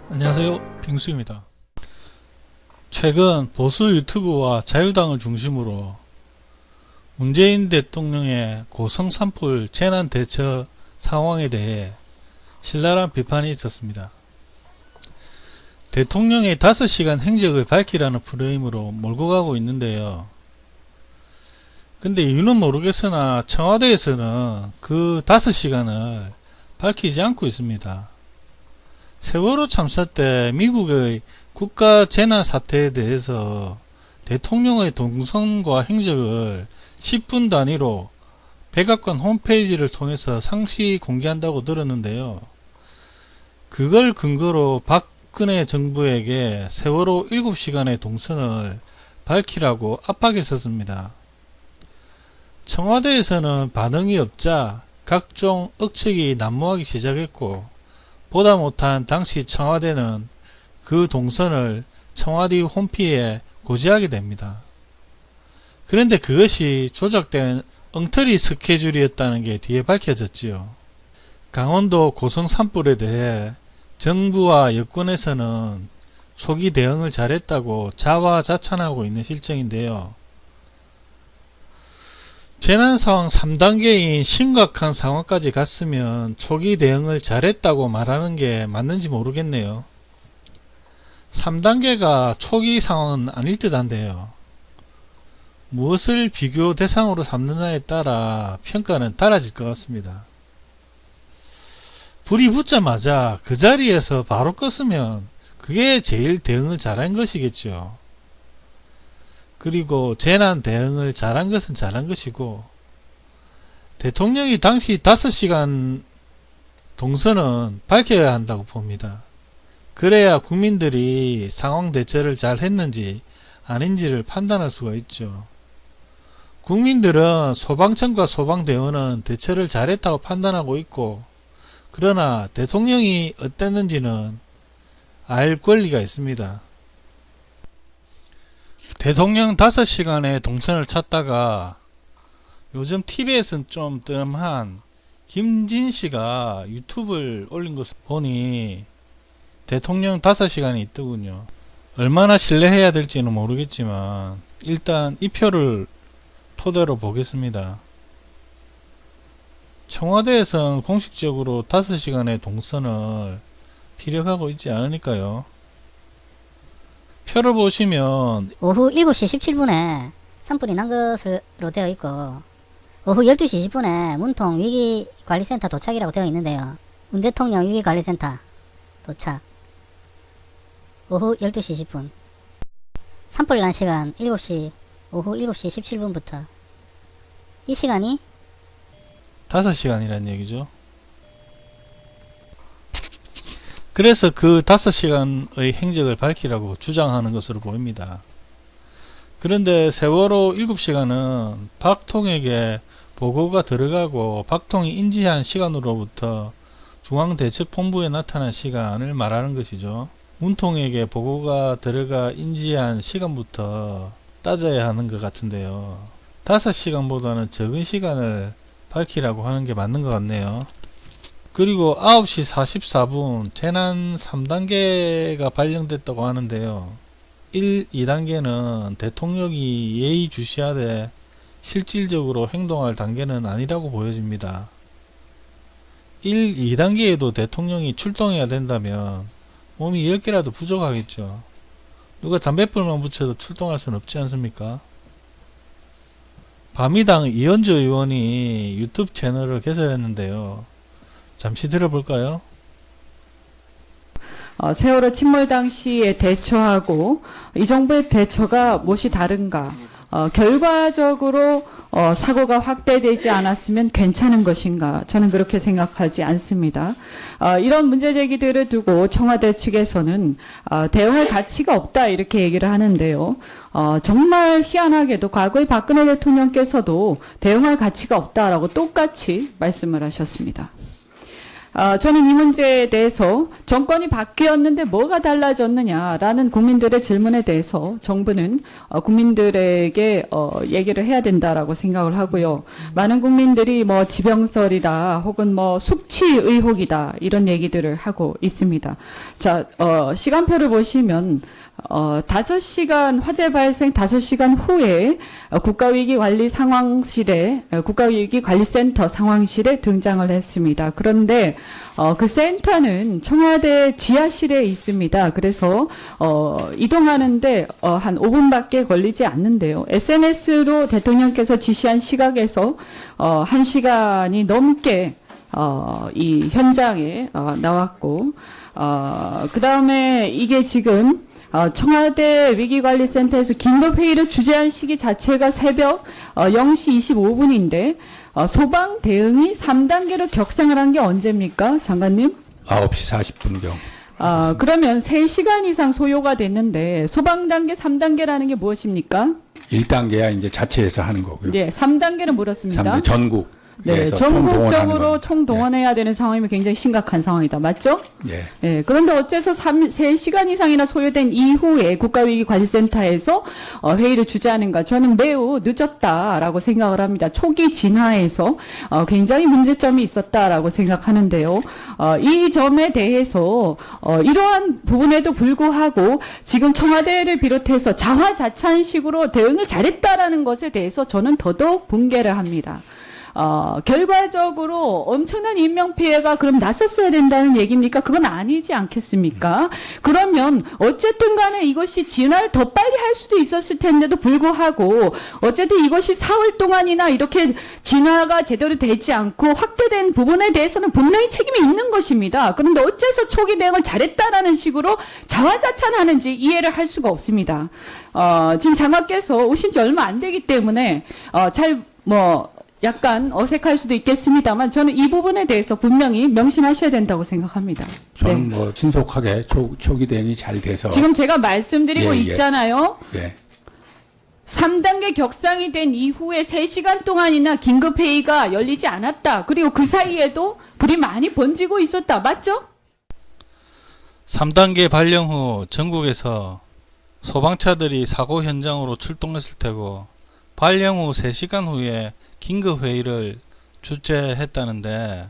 안녕하세요, 빙수입니다. 최근 보수 유튜브와 자유당을 중심으로 문재인 대통령의 고성 산불 재난 대처 상황에 대해 신랄한 비판이 있었습니다. 대통령의 5시간 행적을 밝히라는 프레임으로 몰고 가고 있는데요. 근데 이유는 모르겠으나 청와대에서는 그 5시간을 밝히지 않고 있습니다. 세월호 참사 때 미국의 국가 재난 사태에 대해서 대통령의 동선과 행적을 10분 단위로 백악관 홈페이지를 통해서 상시 공개한다고 들었는데요. 그걸 근거로 박근혜 정부에게 세월호 7시간의 동선을 밝히라고 압박했었습니다. 청와대에서는 반응이 없자 각종 억측이 난무하기 시작했고, 보다 못한 당시 청와대는 그 동선을 청와대 홈피에 고지하게 됩니다. 그런데 그것이 조작된 엉터리 스케줄이었다는 게 뒤에 밝혀졌지요. 강원도 고성 산불에 대해 정부와 여권에서는 초기 대응을 잘했다고 자화자찬하고 있는 실정인데요. 재난상황 3단계인 심각한 상황까지 갔으면 초기 대응을 잘했다고 말하는 게 맞는지 모르겠네요. 3단계가 초기 상황은 아닐 듯 한데요. 무엇을 비교 대상으로 삼느냐에 따라 평가는 달라질 것 같습니다. 불이 붙자마자 그 자리에서 바로 껐으면 그게 제일 대응을 잘한 것이겠죠. 그리고 재난 대응을 잘한 것은 잘한 것이고, 대통령이 당시 5시간 동선은 밝혀야 한다고 봅니다. 그래야 국민들이 상황 대처를 잘 했는지 아닌지를 판단할 수가 있죠. 국민들은 소방청과 소방대원은 대처를 잘했다고 판단하고 있고, 그러나 대통령이 어땠는지는 알 권리가 있습니다. 대통령 5시간의 동선을 찾다가 요즘 TV에서는 좀 뜸한 김진씨가 유튜브를 올린 것을 보니 대통령 5시간이 있더군요. 얼마나 신뢰해야 될지는 모르겠지만 일단 이 표를 토대로 보겠습니다. 청와대에서는 공식적으로 5시간의 동선을 피력하고 있지 않으니까요. 표를 보시면 오후 7시 17분에 산불이 난 것으로 되어 있고, 오후 12시 20분에 문통 위기관리센터 도착이라고 되어 있는데요. 문 대통령 위기관리센터 도착. 오후 12시 20분. 산불 난 시간 오후 7시 17분부터. 이 시간이 5시간이란 얘기죠. 그래서 그 5시간의 행적을 밝히라고 주장하는 것으로 보입니다. 그런데 세월호 7시간은 박통에게 보고가 들어가고 박통이 인지한 시간으로부터 중앙대책본부에 나타난 시간을 말하는 것이죠. 문통에게 보고가 들어가 인지한 시간부터 따져야 하는 것 같은데요. 5시간보다는 적은 시간을 밝히라고 하는 게 맞는 것 같네요. 그리고 9시 44분 재난 3단계가 발령됐다고 하는데요. 1, 2단계는 대통령이 예의주시하되 실질적으로 행동할 단계는 아니라고 보여집니다. 1, 2단계에도 대통령이 출동해야 된다면 몸이 10개라도 부족하겠죠. 누가 담뱃불만 붙여도 출동할 수는 없지 않습니까? 바미당 이현주 의원이 유튜브 채널을 개설했는데요. 잠시 들어볼까요? 세월호 침몰 당시에 대처하고 이 정부의 대처가 무엇이 다른가? 결과적으로 사고가 확대되지 않았으면 괜찮은 것인가? 저는 그렇게 생각하지 않습니다. 이런 문제 제기들을 두고 청와대 측에서는 대응할 가치가 없다 이렇게 얘기를 하는데요. 정말 희한하게도 과거에 박근혜 대통령께서도 대응할 가치가 없다라고 똑같이 말씀을 하셨습니다. 저는 이 문제에 대해서 정권이 바뀌었는데 뭐가 달라졌느냐라는 국민들의 질문에 대해서 정부는 국민들에게 얘기를 해야 된다라고 생각을 하고요. 많은 국민들이 뭐 지병설이다 혹은 뭐 숙취 의혹이다 이런 얘기들을 하고 있습니다. 자, 시간표를 보시면 5시간 화재 발생 5시간 후에 국가위기관리센터 상황실에 등장을 했습니다. 그런데 그 센터는 청와대 지하실에 있습니다. 그래서 이동하는데 한 5분밖에 걸리지 않는데요. SNS로 대통령께서 지시한 시각에서 1시간이 넘게 이 현장에 나왔고 그 다음에 이게 지금 청와대 위기관리센터에서 긴급회의를 주재한 시기 자체가 새벽 0시 25분인데 소방 대응이 3단계로 격상을 한 게 언제입니까? 장관님? 9시 40분경. 그러면 3시간 이상 소요가 됐는데 소방 단계 3단계라는 게 무엇입니까? 1단계야 이제 자체에서 하는 거고요. 네, 3단계는 물었습니다. 3단 전국. 네, 전국적으로 총동원해야 되는 상황이면 굉장히 심각한 상황이다. 맞죠? 예. 네, 그런데 어째서 3시간 이상이나 소요된 이후에 국가위기관리센터에서 회의를 주재하는가? 저는 매우 늦었다라고 생각을 합니다. 초기 진화에서 굉장히 문제점이 있었다라고 생각하는데요. 이 점에 대해서 이러한 부분에도 불구하고 지금 청와대를 비롯해서 자화자찬식으로 대응을 잘했다라는 것에 대해서 저는 더더욱 붕괴를 합니다. 결과적으로 엄청난 인명피해가 그럼 났었어야 된다는 얘기입니까? 그건 아니지 않겠습니까? 그러면 어쨌든 간에 이것이 진화를 더 빨리 할 수도 있었을 텐데도 불구하고 어쨌든 이것이 사흘 동안이나 이렇게 진화가 제대로 되지 않고 확대된 부분에 대해서는 분명히 책임이 있는 것입니다. 그런데 어째서 초기 대응을 잘했다라는 식으로 자화자찬하는지 이해를 할 수가 없습니다. 지금 장관께서 오신 지 얼마 안 되기 때문에 약간 어색할 수도 있겠습니다만 저는 이 부분에 대해서 분명히 명심하셔야 된다고 생각합니다. 저는 뭐 신속하게 초기 대응이 잘 돼서 지금 제가 말씀드리고 예. 있잖아요. 예. 3단계 격상이 된 이후에 3시간 동안이나 긴급회의가 열리지 않았다. 그리고 그 사이에도 불이 많이 번지고 있었다. 맞죠? 3단계 발령 후 전국에서 소방차들이 사고 현장으로 출동했을 테고 발령 후 3시간 후에 긴급회의를 주재했다는데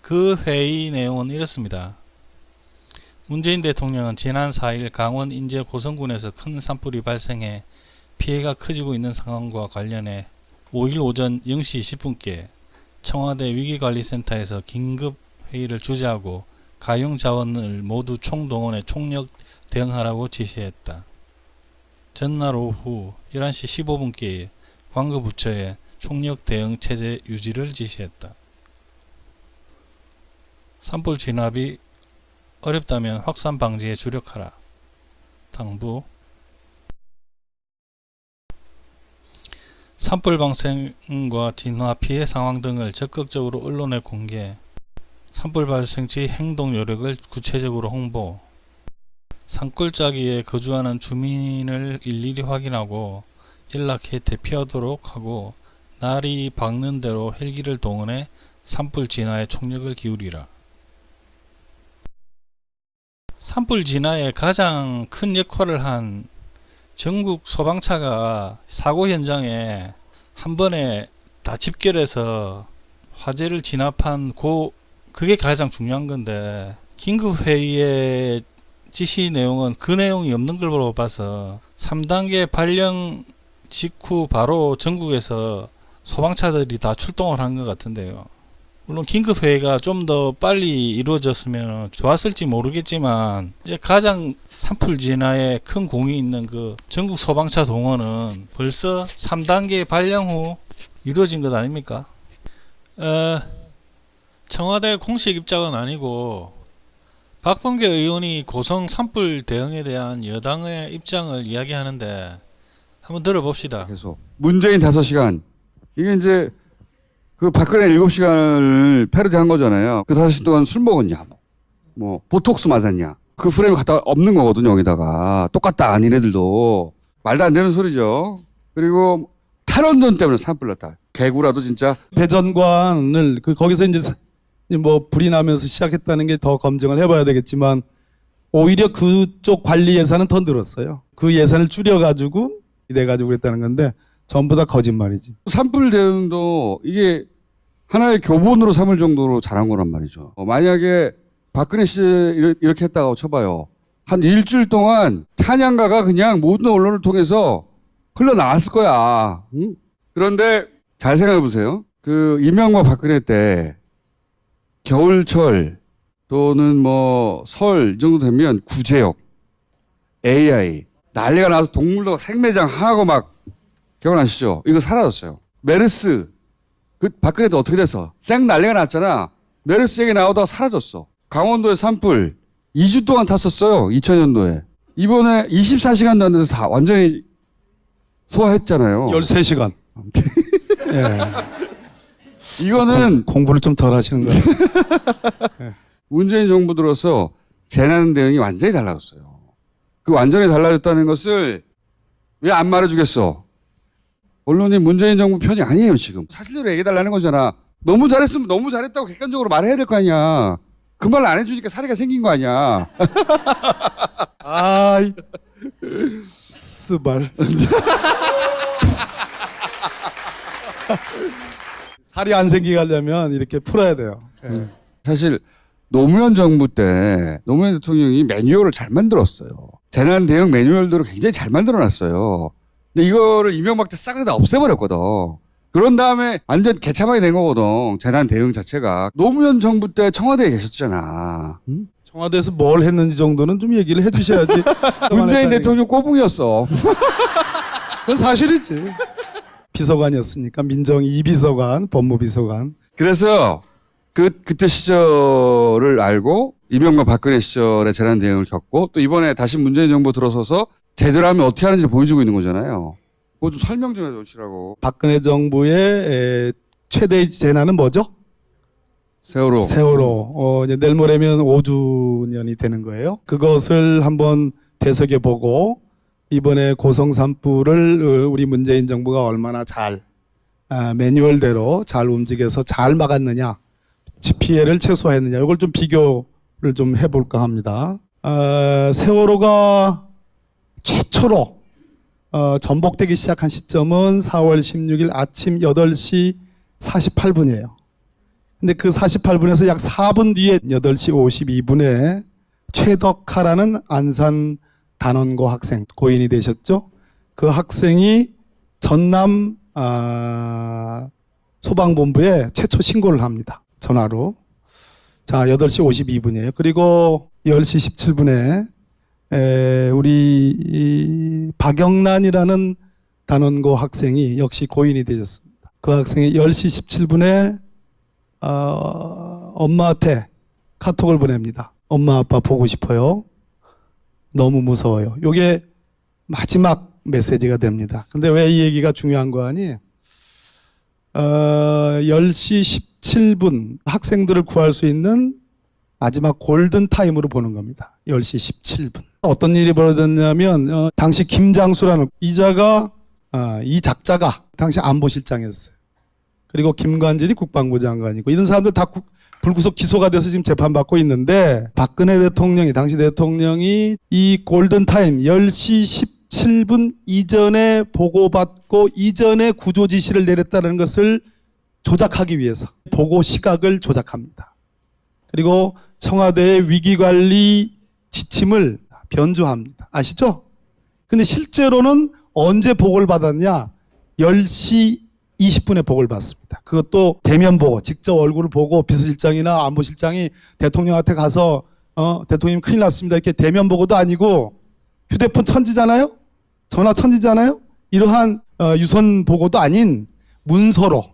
그 회의 내용은 이렇습니다. 문재인 대통령은 지난 4일 강원 인제 고성군에서 큰 산불이 발생해 피해가 커지고 있는 상황과 관련해 5일 오전 0시 20분께 청와대 위기관리센터에서 긴급회의를 주재하고 가용 자원을 모두 총동원해 총력 대응하라고 지시했다. 전날 오후 11시 15분께 관계 부처에 총력 대응 체제 유지를 지시했다. 산불 진압이 어렵다면 확산 방지에 주력하라. 당부. 산불 발생과 진화 피해 상황 등을 적극적으로 언론에 공개, 산불 발생 시 행동 요령을 구체적으로 홍보, 산골짜기에 거주하는 주민을 일일이 확인하고 연락해 대피하도록 하고 날이 밝는 대로 헬기를 동원해 산불 진화에 총력을 기울이라. 산불 진화에 가장 큰 역할을 한 전국 소방차가 사고 현장에 한 번에 다 집결해서 화재를 진압한 그게 가장 중요한 건데 긴급회의의 지시 내용은 그 내용이 없는 걸로 봐서 3단계 발령 직후 바로 전국에서 소방차들이 다 출동을 한 것 같은데요. 물론 긴급회의가 좀 더 빨리 이루어졌으면 좋았을지 모르겠지만 이제 가장 산불 진화에 큰 공이 있는 그 전국 소방차 동원은 벌써 3단계 발령 후 이루어진 것 아닙니까? 청와대 공식 입장은 아니고 박범계 의원이 고성 산불 대응에 대한 여당의 입장을 이야기하는데 한번 들어봅시다. 계속 문재인 5시간 이게 이제 그 박근혜 7시간을 패러디한 거잖아요. 그 5시간 동안 술 먹었냐, 뭐 보톡스 맞았냐. 그 프레임을 갖다 없는 거거든요. 여기다가 똑같다. 니네들도 말도 안 되는 소리죠. 그리고 탈원전 때문에 산불 났다. 개구라도 진짜 대전관을 거기서 이제 뭐 불이 나면서 시작했다는 게 더 검증을 해봐야 되겠지만 오히려 그쪽 관리 예산은 더 늘었어요. 그 예산을 줄여가지고 이래가지고 그랬다는 건데 전부 다 거짓말이지. 산불 대응도 이게 하나의 교본으로 삼을 정도로 잘한 거란 말이죠. 만약에 박근혜 씨 이렇게 했다고 쳐봐요. 한 일주일 동안 찬양가가 그냥 모든 언론을 통해서 흘러나왔을 거야. 응? 그런데 잘 생각해 보세요. 그 이명박 박근혜 때 겨울철 또는 뭐 설 이 정도 되면 구제역, AI 난리가 나서 동물도 생매장 하고 막 기억나시죠? 이거 사라졌어요. 메르스 그 박근혜 때 어떻게 됐어? 쌩 난리가 났잖아. 메르스 얘기 나오다가 사라졌어. 강원도의 산불 2주 동안 탔었어요. 2000년도에. 이번에 24시간도 안 돼서 다 완전히 소화했잖아요. 13시간. 예. 이거는 공부를 좀 덜 하시는 거예요. 문재인 정부 들어서 재난 대응이 완전히 달라졌어요. 그 완전히 달라졌다는 것을 왜 안 말해주겠어? 언론이 문재인 정부 편이 아니에요, 지금. 사실대로 얘기해달라는 거잖아. 너무 잘했으면 너무 잘했다고 객관적으로 말해야 될 거 아니야. 그 말 안 해주니까 사례가 생긴 거 아니야. 아이, 스발. 살이 안 생기게 하려면 이렇게 풀어야 돼요. 예. 사실 노무현 정부 때 노무현 대통령이 매뉴얼을 잘 만들었어요. 재난 대응 매뉴얼들을 굉장히 잘 만들어놨어요. 근데 이거를 이명박 때 싹 다 없애버렸거든. 그런 다음에 완전 개참하게 된 거거든. 재난 대응 자체가. 노무현 정부 때 청와대에 계셨잖아. 응? 청와대에서 뭘 했는지 정도는 좀 얘기를 해주셔야지. 문재인 대통령 꼬붕이었어. 그건 사실이지. 비서관이었으니까 민정 2비서관, 법무비서관. 그래서 그때 시절을 알고 이명박 박근혜 시절의 재난 대응을 겪고 또 이번에 다시 문재인 정부 들어서서 제대로 하면 어떻게 하는지 보여주고 있는 거잖아요. 그거 좀 설명 좀 해주시라고. 박근혜 정부의 최대 재난은 뭐죠? 세월호. 세월호. 이제 내일 모레면 5주년이 되는 거예요. 그것을 한번 되새겨보고 이번에 고성 산불을 우리 문재인 정부가 얼마나 잘 매뉴얼대로 잘 움직여서 잘 막았느냐, 피해를 최소화했느냐, 이걸 좀 비교를 좀 해볼까 합니다. 세월호가 최초로 전복되기 시작한 시점은 4월 16일 아침 8시 48분이에요. 근데 그 48분에서 약 4분 뒤에 8시 52분에 최덕하라는 안산 단원고 학생, 고인이 되셨죠? 그 학생이 전남 소방본부에 최초 신고를 합니다. 전화로. 자, 8시 52분이에요. 그리고 10시 17분에 우리 박영란이라는 단원고 학생이 역시 고인이 되셨습니다. 그 학생이 10시 17분에 엄마한테 카톡을 보냅니다. 엄마 아빠 보고 싶어요. 너무 무서워요. 이게 마지막 메시지가 됩니다. 근데 왜 이 얘기가 중요한 거 아니? 10시 17분 학생들을 구할 수 있는 마지막 골든 타임으로 보는 겁니다. 10시 17분. 어떤 일이 벌어졌냐면 당시 김장수라는 이자가 이 작자가 당시 안보실장이었어요. 그리고 김관진이 국방부 장관이고 이런 사람들 다 불구속 기소가 돼서 지금 재판받고 있는데 박근혜 대통령이 당시 대통령이 이 골든타임 10시 17분 이전에 보고받고 이전에 구조 지시를 내렸다는 것을 조작하기 위해서 보고 시각을 조작합니다. 그리고 청와대의 위기관리 지침을 변조합니다. 아시죠? 근데 실제로는 언제 보고를 받았냐? 10시 20분에 보고를 받습니다. 그것도 대면 보고, 직접 얼굴을 보고 비서실장이나 안보실장이 대통령한테 가서 대통령님 큰일 났습니다. 이렇게 대면 보고도 아니고 휴대폰 천지잖아요? 전화 천지잖아요? 이러한 유선 보고도 아닌 문서로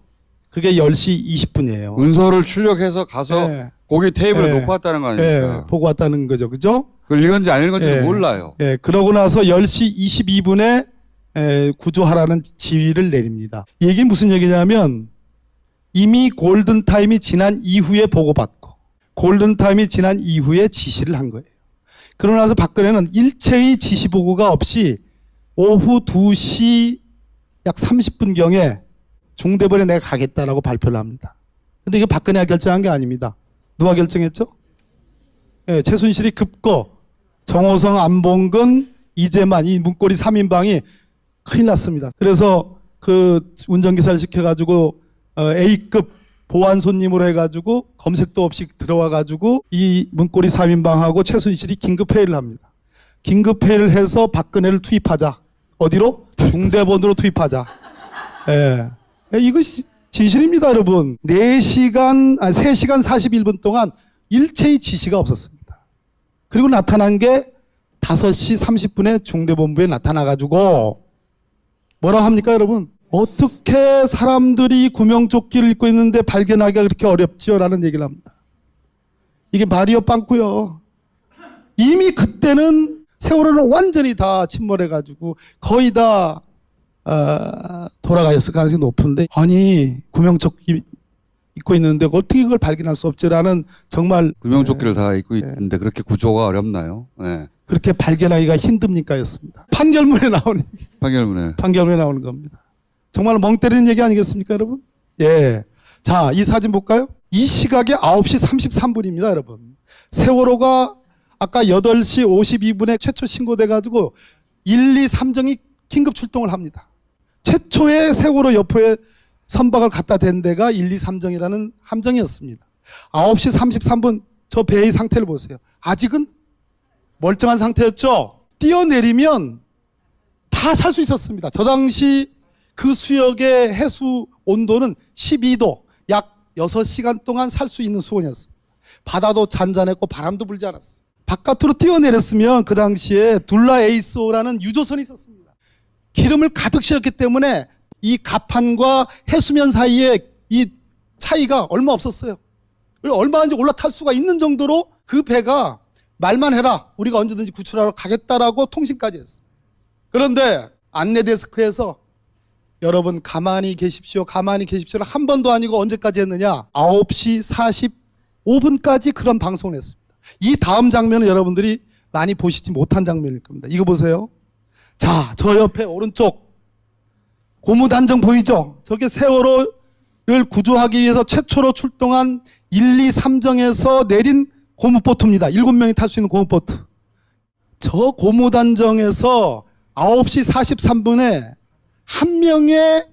그게 10시 20분이에요. 문서를 출력해서 가서 네. 고기 테이블에 네. 놓고 왔다는 거 아닙니까? 네, 보고 왔다는 거죠. 그죠? 그걸 읽은지 안 읽은지 네. 몰라요. 예, 그러고 나서 10시 22분에 구조하라는 지휘를 내립니다. 이 얘기는 무슨 얘기냐면 이미 골든타임이 지난 이후에 보고받고 골든타임이 지난 이후에 지시를 한 거예요. 그러고 나서 박근혜는 일체의 지시 보고가 없이 오후 2시 약 30분경에 중대본에 내가 가겠다라고 발표를 합니다. 근데 이게 박근혜가 결정한 게 아닙니다. 누가 결정했죠? 예, 최순실이 급거, 정호성, 안봉근, 이재만 이 문고리 3인방이 큰일 났습니다. 그래서 그 운전기사를 시켜가지고 A급 보안 손님으로 해가지고 검색도 없이 들어와가지고 이 문고리 3인방하고 최순실이 긴급회의를 합니다. 긴급회의를 해서 박근혜를 투입하자. 어디로? 중대본으로 투입하자. 예. 이것이 진실입니다, 여러분. 3시간 41분 동안 일체의 지시가 없었습니다. 그리고 나타난 게 5시 30분에 중대본부에 나타나가지고 뭐라 합니까, 여러분? 어떻게 사람들이 구명조끼를 입고 있는데 발견하기가 그렇게 어렵지요? 라는 얘기를 합니다. 이게 말이요, 빵꾸요. 이미 그때는 세월호는 완전히 다 침몰해가지고 거의 다 돌아가셨을 가능성이 높은데, 아니 구명조끼 입고 있는데 어떻게 그걸 발견할 수 없지라는 정말 구명조끼를 다 입고 있는데 그렇게 구조가 어렵나요? 네. 그렇게 발견하기가 힘듭니까? 였습니다. 판결문에 나오는 판결문에 나오는 겁니다. 정말 멍 때리는 얘기 아니겠습니까, 여러분? 예. 자, 이 사진 볼까요? 이 시각에 9시 33분입니다, 여러분. 세월호가 아까 8시 52분에 최초 신고돼가지고 1, 2, 3정이 긴급 출동을 합니다. 최초의 세월호 여포에 선박을 갖다 댄 데가 1, 2, 3정이라는 함정이었습니다. 9시 33분 저 배의 상태를 보세요. 아직은 멀쩡한 상태였죠? 뛰어내리면 다 살 수 있었습니다. 저 당시 그 수역의 해수 온도는 12도, 약 6시간 동안 살 수 있는 수온이었습니다. 바다도 잔잔했고 바람도 불지 않았어요. 바깥으로 뛰어내렸으면 그 당시에 둘라 에이스호라는 유조선이 있었습니다. 기름을 가득 실었기 때문에 이 갑판과 해수면 사이에 이 차이가 얼마 없었어요. 얼마든지 올라탈 수가 있는 정도로 그 배가 말만 해라, 우리가 언제든지 구출하러 가겠다라고 통신까지 했어요. 그런데 안내데스크에서 여러분 가만히 계십시오, 가만히 계십시오를 한 번도 아니고 언제까지 했느냐? 9시 45분까지 그런 방송을 했습니다. 이 다음 장면은 여러분들이 많이 보시지 못한 장면일 겁니다. 이거 보세요. 자, 저 옆에 오른쪽 고무단정 보이죠? 저게 세월호를 구조하기 위해서 최초로 출동한 1, 2, 3정에서 내린 고무보트입니다. 7명이 탈 수 있는 고무보트. 저 고무단정에서 9시 43분에 한 명의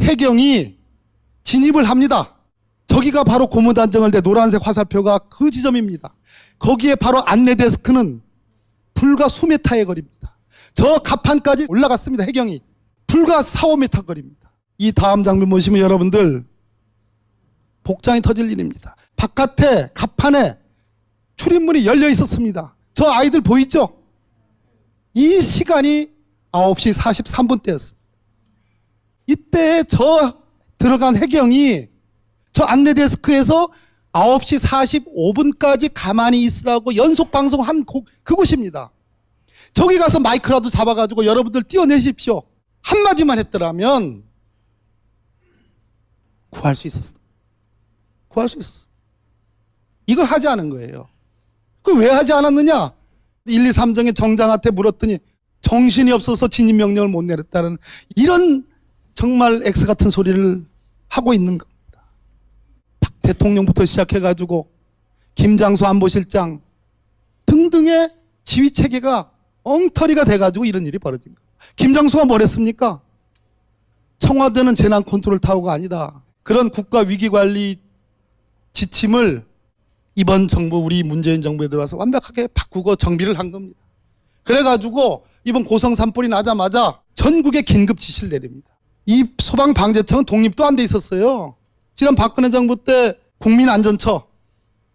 해경이 진입을 합니다. 저기가 바로 고무단정을 대 노란색 화살표가 그 지점입니다. 거기에 바로 안내데스크는 불과 수메타의 거리입니다. 저 갑판까지 올라갔습니다. 해경이. 불과 4, 5m 거리입니다. 이 다음 장면 보시면 여러분들 복장이 터질 일입니다. 바깥에 갑판에 출입문이 열려 있었습니다. 저 아이들 보이죠? 이 시간이 9시 43분 때였습니다. 이때 저 들어간 해경이 저 안내데스크에서 9시 45분까지 가만히 있으라고 연속 방송한 그곳입니다. 저기 가서 마이크라도 잡아가지고 여러분들 띄워내십시오. 한마디만 했더라면 구할 수 있었어. 구할 수 있었어. 이걸 하지 않은 거예요. 그 왜 하지 않았느냐? 1, 2, 3정의 정장한테 물었더니 정신이 없어서 진입명령을 못 내렸다는 이런 정말 X 같은 소리를 하고 있는 겁니다. 박 대통령부터 시작해가지고 김장수 안보실장 등등의 지휘체계가 엉터리가 돼가지고 이런 일이 벌어진 거예요. 김장수가 뭘 했습니까? 청와대는 재난 컨트롤 타워가 아니다. 그런 국가 위기관리 지침을 이번 정부, 우리 문재인 정부에 들어와서 완벽하게 바꾸고 정비를 한 겁니다. 그래가지고 이번 고성 산불이 나자마자 전국에 긴급 지시를 내립니다. 이 소방방재청은 독립도 안 돼 있었어요. 지난 박근혜 정부 때 국민안전처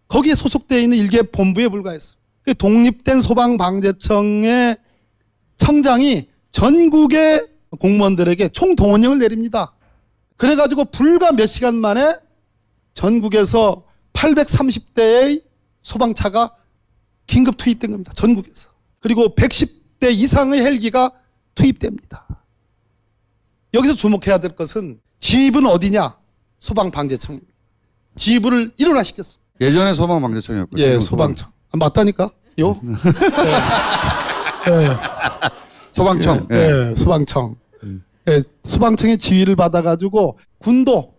거기에 소속되어 있는 일개 본부에 불과했습니다. 독립된 소방방재청의 청장이 전국의 공무원들에게 총동원령을 내립니다. 그래가지고 불과 몇 시간 만에 전국에서 830대의 소방차가 긴급 투입된 겁니다. 전국에서. 그리고 110대 이상의 헬기가 투입됩니다. 여기서 주목해야 될 것은 지휘부는 어디냐? 소방방재청입니다. 지휘부를 일원화시켰습니다. 예전에 소방방재청이었거든요. 예, 소방청. 아, 맞다니까? 요? 예. 소방청. 예, 예, 소방청. 예, 소방청의 지휘를 받아가지고 군도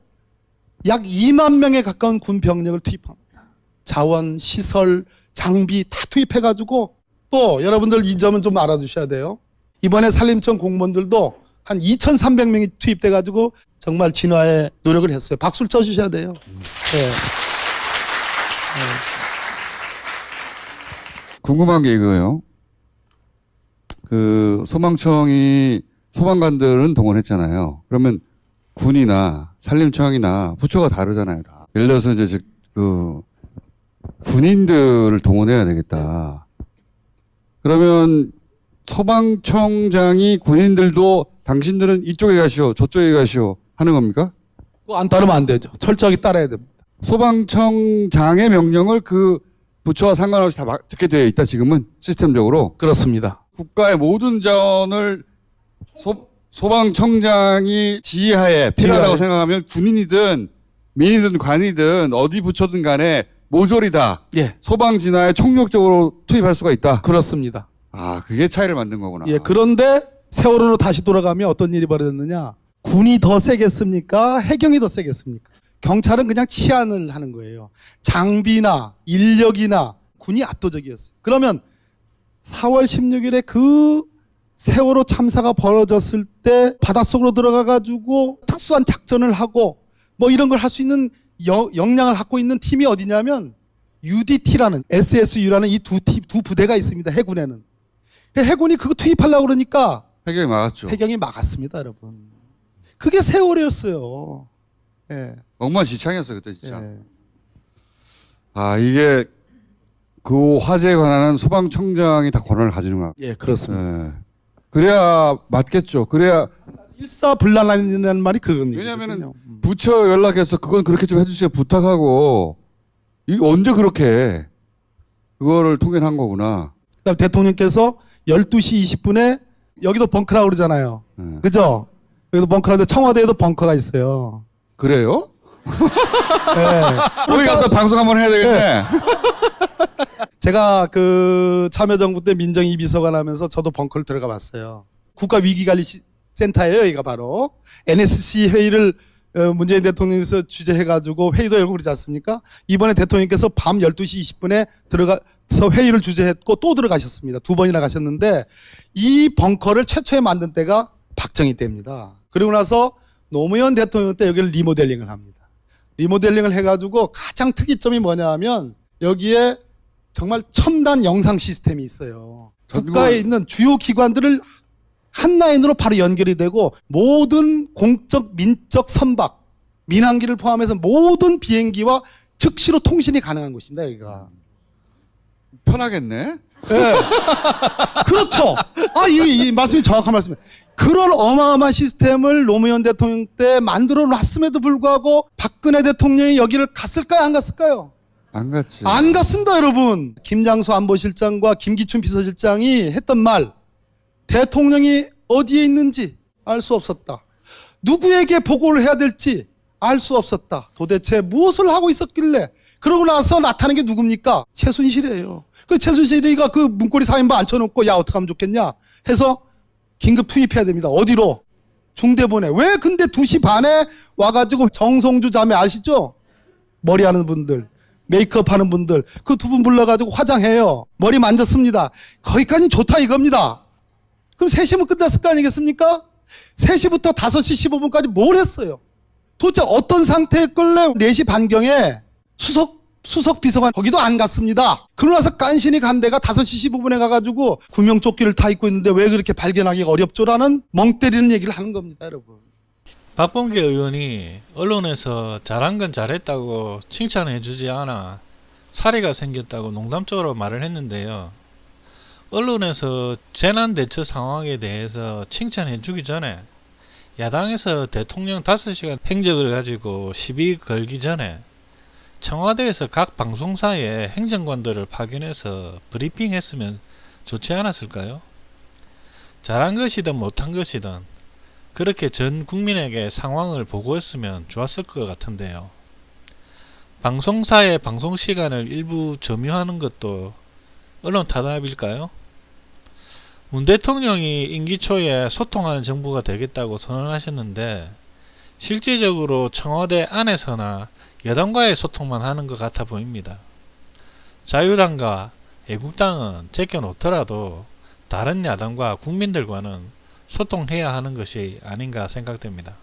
약 2만 명에 가까운 군 병력을 투입합니다. 자원, 시설, 장비 다 투입해가지고 또 여러분들 이 점은 좀 알아두셔야 돼요. 이번에 산림청 공무원들도 한 2,300명이 투입돼가지고 정말 진화에 노력을 했어요. 박수를 쳐주셔야 돼요. 네. 궁금한 게 이거예요. 그 소방청이 소방관들은 동원했잖아요. 그러면 군이나 산림청이나 부처가 다르잖아요. 다. 예를 들어서 이제 그 군인들을 동원해야 되겠다. 그러면 소방청장이 군인들도 당신들은 이쪽에 가시오, 저쪽에 가시오 하는 겁니까? 그거 안 따르면 안 되죠. 철저하게 따라야 됩니다. 소방청장의 명령을 그 부처와 상관없이 다 듣게 되어 있다. 지금은 시스템적으로. 그렇습니다. 국가의 모든 자원을 소방청장이 지휘하에 필요하다고 지휘하에. 생각하면 군인이든 민이든 관이든 어디 부처든 간에 모조리 다 예, 소방 진화에 총력적으로 투입할 수가 있다. 그렇습니다. 아, 그게 차이를 만든 거구나. 예, 그런데 세월호로 다시 돌아가면 어떤 일이 벌어졌느냐? 군이 더 세겠습니까? 해경이 더 세겠습니까? 경찰은 그냥 치안을 하는 거예요. 장비나 인력이나 군이 압도적이었어요. 그러면 4월 16일에 그 세월호 참사가 벌어졌을 때 바닷속으로 들어가가지고 특수한 작전을 하고 뭐 이런 걸 할 수 있는 역량을 갖고 있는 팀이 어디냐면 UDT라는 SSU라는 이 두 부대가 있습니다. 해군에는. 해군이 그거 투입하려고 그러니까 해경이 막았죠. 해경이 막았습니다, 여러분. 그게 세월이었어요. 예. 엉망진창이었어 그때 진짜. 예. 아, 이게 그 화재에 관한 소방청장이 다 권한을 가지는구나. 예, 그렇습니다. 예. 그래야 맞겠죠. 그래야 일사불란이라는 말이 그런 왜냐면은 얘기거든요. 부처 연락해서 그건 그렇게 좀 해주세요 부탁하고 이거 언제 그렇게 그거를 통일한 거구나. 그다음 대통령께서 12시 20분에 여기도 벙커라고 그러잖아요. 예. 그죠? 여기도 벙커라는데 청와대에도 벙커가 있어요. 그래요? 예. 거기 가서 방송 한번 해야 되겠네. 제가 그 참여정부 때 민정위 비서관 하면서 저도 벙커를 들어가 봤어요. 국가위기관리센터예요, 여기가 바로. NSC 회의를 문재인 대통령께서 주재해가지고 회의도 열고 그러지 않습니까? 이번에 대통령께서 밤 12시 20분에 들어가서 회의를 주재했고 또 들어가셨습니다. 2번이나 가셨는데 이 벙커를 최초에 만든 때가 박정희 때입니다. 그리고 나서 노무현 대통령 때 여기를 리모델링을 합니다. 리모델링을 해가지고 가장 특이점이 뭐냐 하면 여기에 정말 첨단 영상 시스템이 있어요. 국가에 있는 주요 기관들을 한 라인으로 바로 연결이 되고 모든 공적, 민적 선박, 민항기를 포함해서 모든 비행기와 즉시로 통신이 가능한 곳입니다. 여기가. 편하겠네. 예. 그렇죠. 아, 이 말씀이 정확한 말씀이에요. 그런 어마어마한 시스템을 노무현 대통령 때 만들어 놨음에도 불구하고 박근혜 대통령이 여기를 갔을까요? 안 갔을까요? 안 갔지. 안 갔습니다, 여러분. 김장수 안보실장과 김기춘 비서실장이 했던 말. 대통령이 어디에 있는지 알 수 없었다. 누구에게 보고를 해야 될지 알 수 없었다. 도대체 무엇을 하고 있었길래 그러고 나서 나타난 게 누굽니까? 최순실이에요. 그 최순실이가 그 문고리 4인방 앉혀놓고 야 어떡하면 좋겠냐 해서 긴급 투입해야 됩니다. 어디로? 중대본에. 왜 근데 2시 반에 와가지고 정성주 자매 아시죠? 머리하는 분들, 메이크업 하는 분들 그 2분 불러가지고 화장해요. 머리 만졌습니다. 거기까지는 좋다 이겁니다. 그럼 3시면 끝났을 거 아니겠습니까? 3시부터 5시 15분까지 뭘 했어요? 도대체 어떤 상태였길래 4시 반경에 수석 비서관 거기도 안 갔습니다. 그러고 나서 깐신히 간 데가 5시 15분에 가가지고 구명조끼를 다 입고 있는데 왜 그렇게 발견하기가 어렵죠라는 멍 때리는 얘기를 하는 겁니다, 여러분. 박범계 의원이 언론에서 잘한 건 잘했다고 칭찬해 주지 않아 사례가 생겼다고 농담적으로 말을 했는데요. 언론에서 재난 대처 상황에 대해서 칭찬해 주기 전에 야당에서 대통령 5시간 행적을 가지고 시비 걸기 전에 청와대에서 각 방송사의 행정관들을 파견해서 브리핑했으면 좋지 않았을까요? 잘한 것이든 못한 것이든 그렇게 전 국민에게 상황을 보고했으면 좋았을 것 같은데요. 방송사의 방송 시간을 일부 점유하는 것도 언론 탄압일까요? 문 대통령이 임기 초에 소통하는 정부가 되겠다고 선언하셨는데 실질적으로 청와대 안에서나 여당과의 소통만 하는 것 같아 보입니다. 자유당과 애국당은 제껴놓더라도 다른 야당과 국민들과는 소통해야 하는 것이 아닌가 생각됩니다.